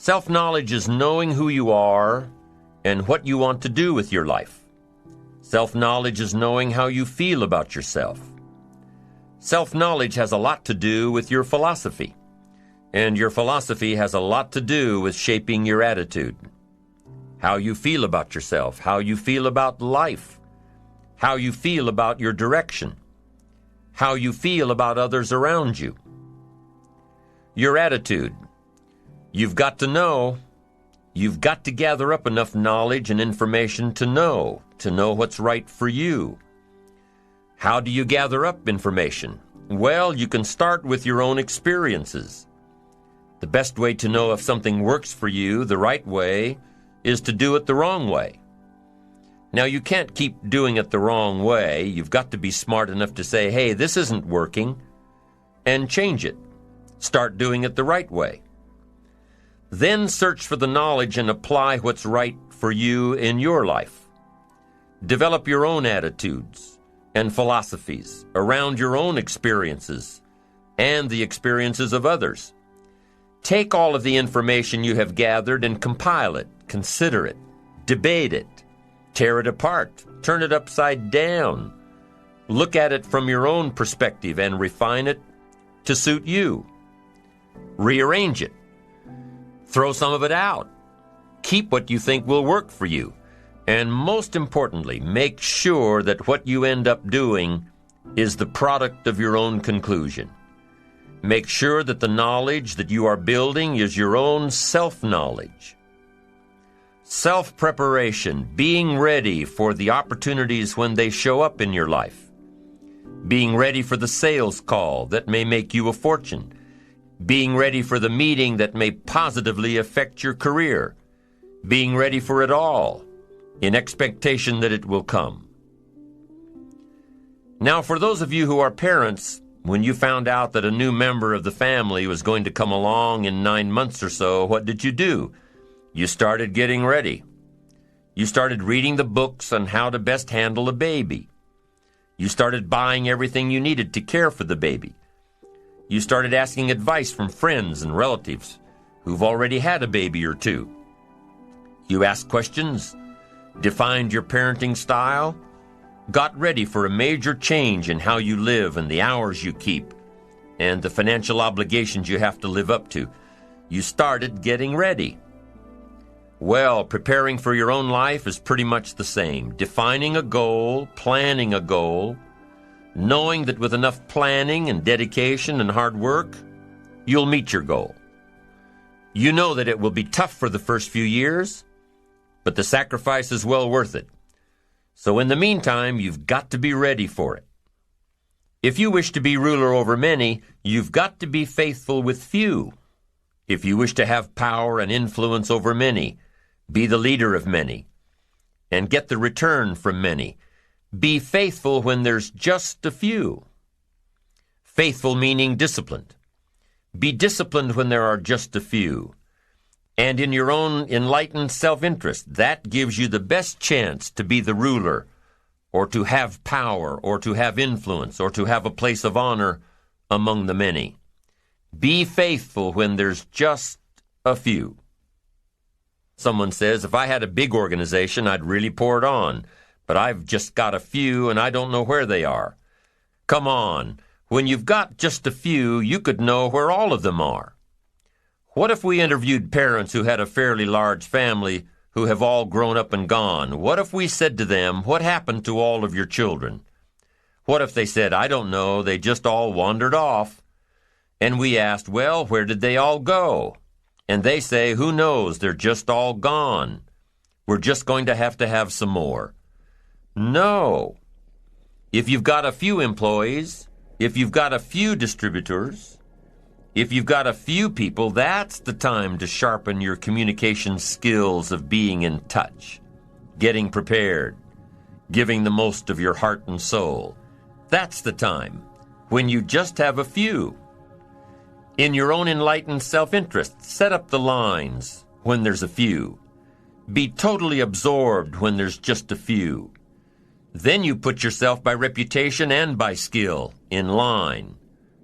Self-knowledge is knowing who you are and what you want to do with your life. Self-knowledge is knowing how you feel about yourself. Self-knowledge has a lot to do with your philosophy, and your philosophy has a lot to do with shaping your attitude. How you feel about yourself, how you feel about life, how you feel about your direction, how you feel about others around you. Your attitude. You've got to know. You've got to gather up enough knowledge and information to know what's right for you. How do you gather up information? Well, you can start with your own experiences. The best way to know if something works for you the right way is to do it the wrong way. Now, you can't keep doing it the wrong way. You've got to be smart enough to say, hey, this isn't working, and change it. Start doing it the right way. Then search for the knowledge and apply what's right for you in your life. Develop your own attitudes and philosophies around your own experiences and the experiences of others. Take all of the information you have gathered and compile it, consider it, debate it, tear it apart, turn it upside down. Look at it from your own perspective and refine it to suit you. Rearrange it. Throw some of it out. Keep what you think will work for you. And most importantly, make sure that what you end up doing is the product of your own conclusion. Make sure that the knowledge that you are building is your own self-knowledge. Self-preparation, being ready for the opportunities when they show up in your life. Being ready for the sales call that may make you a fortune. Being ready for the meeting that may positively affect your career. Being ready for it all, in expectation that it will come. Now, for those of you who are parents, when you found out that a new member of the family was going to come along in 9 months or so, what did you do? You started getting ready. You started reading the books on how to best handle a baby. You started buying everything you needed to care for the baby. You started asking advice from friends and relatives who've already had a baby or two. You asked questions, defined your parenting style, got ready for a major change in how you live and the hours you keep, and the financial obligations you have to live up to. You started getting ready. Well, preparing for your own life is pretty much the same. Defining a goal, planning a goal, knowing that with enough planning and dedication and hard work, you'll meet your goal. You know that it will be tough for the first few years, but the sacrifice is well worth it. So in the meantime, you've got to be ready for it. If you wish to be ruler over many, you've got to be faithful with few. If you wish to have power and influence over many, be the leader of many, and get the return from many. Be faithful when there's just a few. Faithful meaning disciplined. Be disciplined when there are just a few. And in your own enlightened self-interest, that gives you the best chance to be the ruler, or to have power, or to have influence, or to have a place of honor among the many. Be faithful when there's just a few. Someone says, if I had a big organization, I'd really pour it on, but I've just got a few and I don't know where they are. Come on, when you've got just a few, you could know where all of them are. What if we interviewed parents who had a fairly large family who have all grown up and gone? What if we said to them, what happened to all of your children? What if they said, I don't know, they just all wandered off? And we asked, well, where did they all go? And they say, who knows, they're just all gone. We're just going to have some more. No. If you've got a few employees, if you've got a few distributors, if you've got a few people, that's the time to sharpen your communication skills of being in touch, getting prepared, giving the most of your heart and soul. That's the time when you just have a few. In your own enlightened self-interest, set up the lines when there's a few. Be totally absorbed when there's just a few. Then you put yourself by reputation and by skill in line,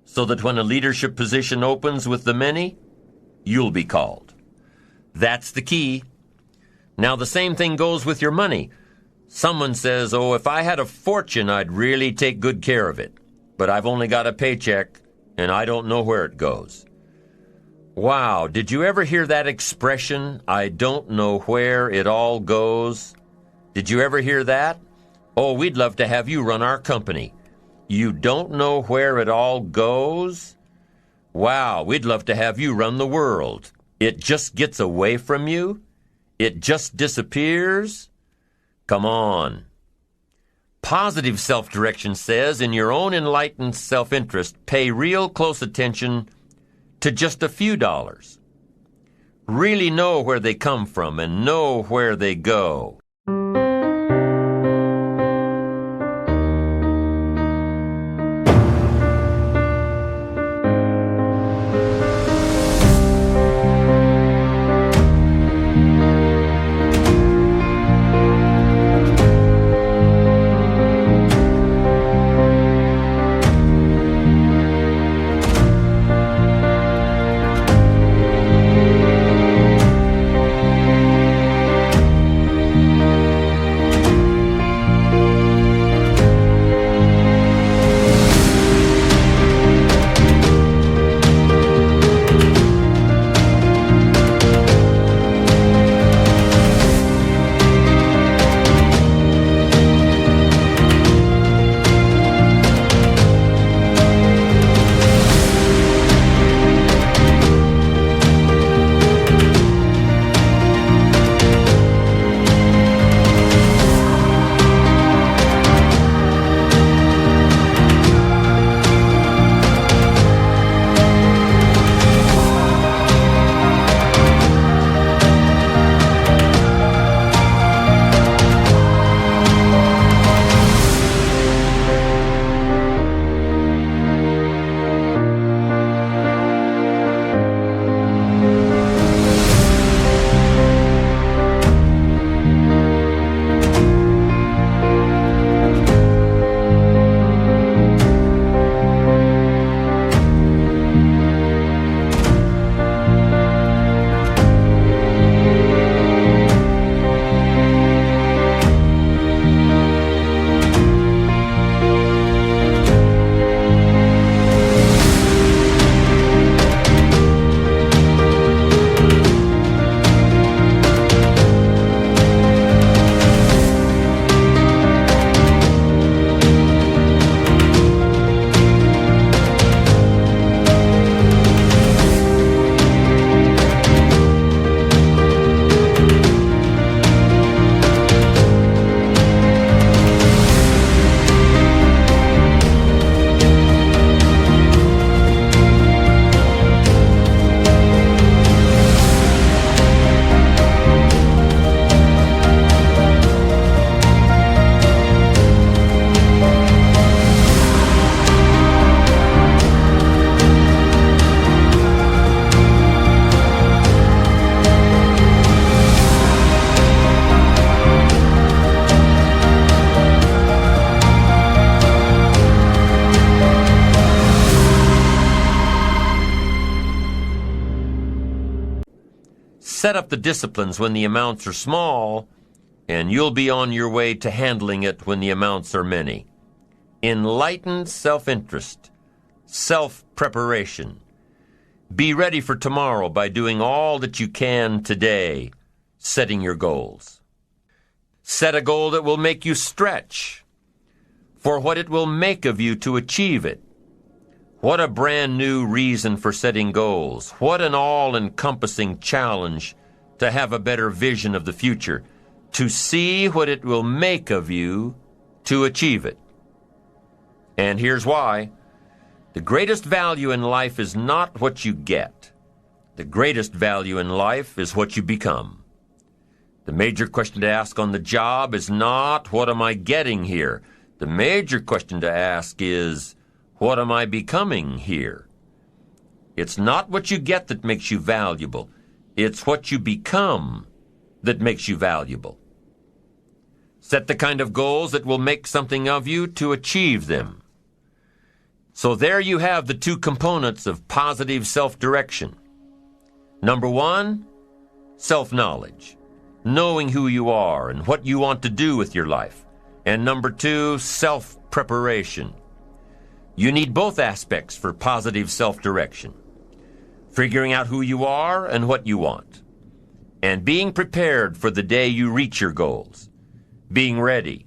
so that when a leadership position opens with the many, you'll be called. That's the key. Now, the same thing goes with your money. Someone says, oh, if I had a fortune, I'd really take good care of it. But I've only got a paycheck, and I don't know where it goes. Wow, did you ever hear that expression, I don't know where it all goes? Did you ever hear that? Oh, we'd love to have you run our company. You don't know where it all goes? Wow, we'd love to have you run the world. It just gets away from you? It just disappears? Come on. Positive self-direction says, in your own enlightened self-interest, pay real close attention to just a few dollars. Really know where they come from and know where they go. Set up the disciplines when the amounts are small, and you'll be on your way to handling it when the amounts are many. Enlightened self-interest, self-preparation. Be ready for tomorrow by doing all that you can today, setting your goals. Set a goal that will make you stretch for what it will make of you to achieve it. What a brand new reason for setting goals. What an all-encompassing challenge to have a better vision of the future, to see what it will make of you to achieve it. And here's why. The greatest value in life is not what you get. The greatest value in life is what you become. The major question to ask on the job is not, what am I getting here? The major question to ask is, what am I becoming here? It's not what you get that makes you valuable. It's what you become that makes you valuable. Set the kind of goals that will make something of you to achieve them. So there you have the two components of positive self-direction. Number one, self-knowledge, knowing who you are and what you want to do with your life. And number 2, self-preparation. You need both aspects for positive self-direction. Figuring out who you are and what you want. And being prepared for the day you reach your goals. Being ready.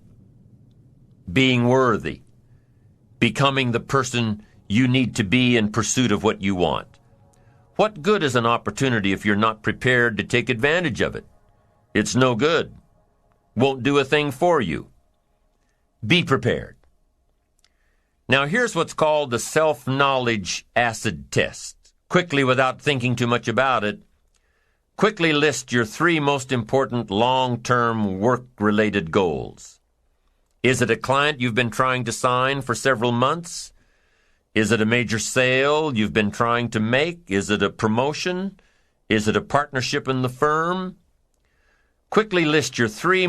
Being worthy. Becoming the person you need to be in pursuit of what you want. What good is an opportunity if you're not prepared to take advantage of it? It's no good. Won't do a thing for you. Be prepared. Now here's what's called the self-knowledge acid test. Quickly, without thinking too much about it, quickly list your 3 most important long-term work-related goals. Is it a client you've been trying to sign for several months? Is it a major sale you've been trying to make? Is it a promotion? Is it a partnership in the firm? Quickly list your 3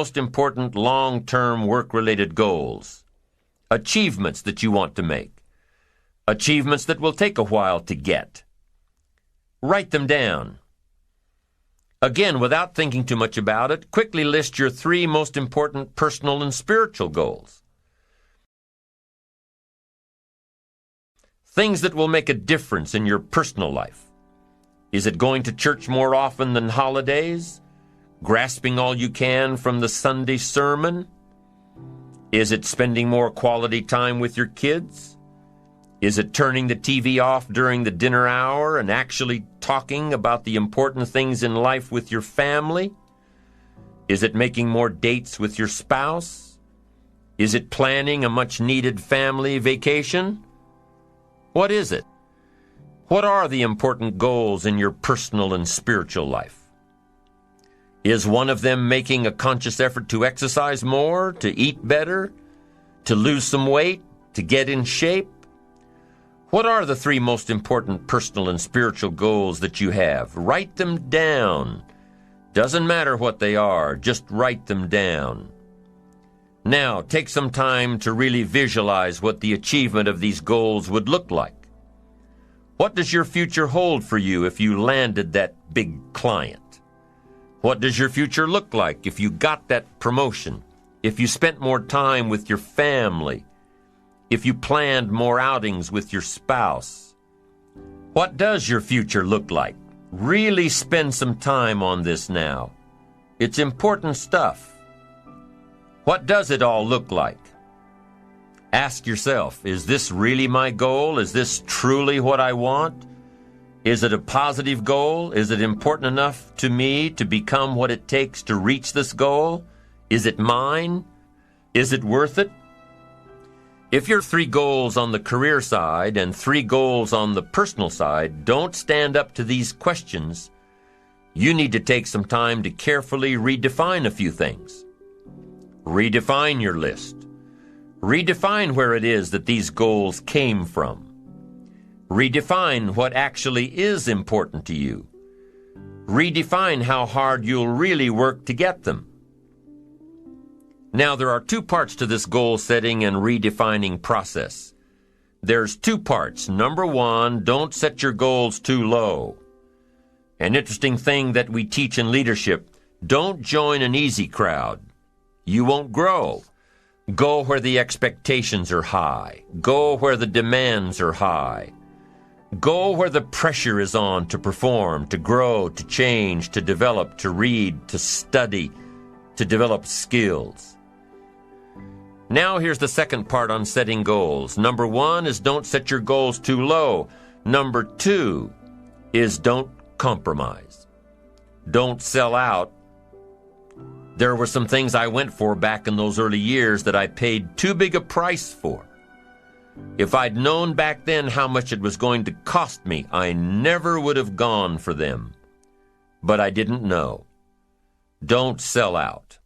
most important long-term work-related goals, achievements that you want to make, achievements that will take a while to get. Write them down. Again, without thinking too much about it, quickly list your 3 most important personal and spiritual goals. Things that will make a difference in your personal life. Is it going to church more often than holidays? Grasping all you can from the Sunday sermon? Is it spending more quality time with your kids? Is it turning the TV off during the dinner hour and actually talking about the important things in life with your family? Is it making more dates with your spouse? Is it planning a much-needed family vacation? What is it? What are the important goals in your personal and spiritual life? Is one of them making a conscious effort to exercise more, to eat better, to lose some weight, to get in shape? What are the 3 most important personal and spiritual goals that you have? Write them down. Doesn't matter what they are, just write them down. Now, take some time to really visualize what the achievement of these goals would look like. What does your future hold for you if you landed that big client? What does your future look like if you got that promotion? If you spent more time with your family? If you planned more outings with your spouse? What does your future look like? Really spend some time on this now. It's important stuff. What does it all look like? Ask yourself, is this really my goal? Is this truly what I want? Is it a positive goal? Is it important enough to me to become what it takes to reach this goal? Is it mine? Is it worth it? If your 3 goals on the career side and 3 goals on the personal side don't stand up to these questions, you need to take some time to carefully redefine a few things. Redefine your list. Redefine where it is that these goals came from. Redefine what actually is important to you. Redefine how hard you'll really work to get them. Now, there are 2 parts to this goal setting and redefining process. There's 2 parts. Number 1, don't set your goals too low. An interesting thing that we teach in leadership, don't join an easy crowd. You won't grow. Go where the expectations are high. Go where the demands are high. Go where the pressure is on to perform, to grow, to change, to develop, to read, to study, to develop skills. Now here's the second part on setting goals. Number 1 is don't set your goals too low. Number 2 is don't compromise. Don't sell out. There were some things I went for back in those early years that I paid too big a price for. If I'd known back then how much it was going to cost me, I never would have gone for them. But I didn't know. Don't sell out.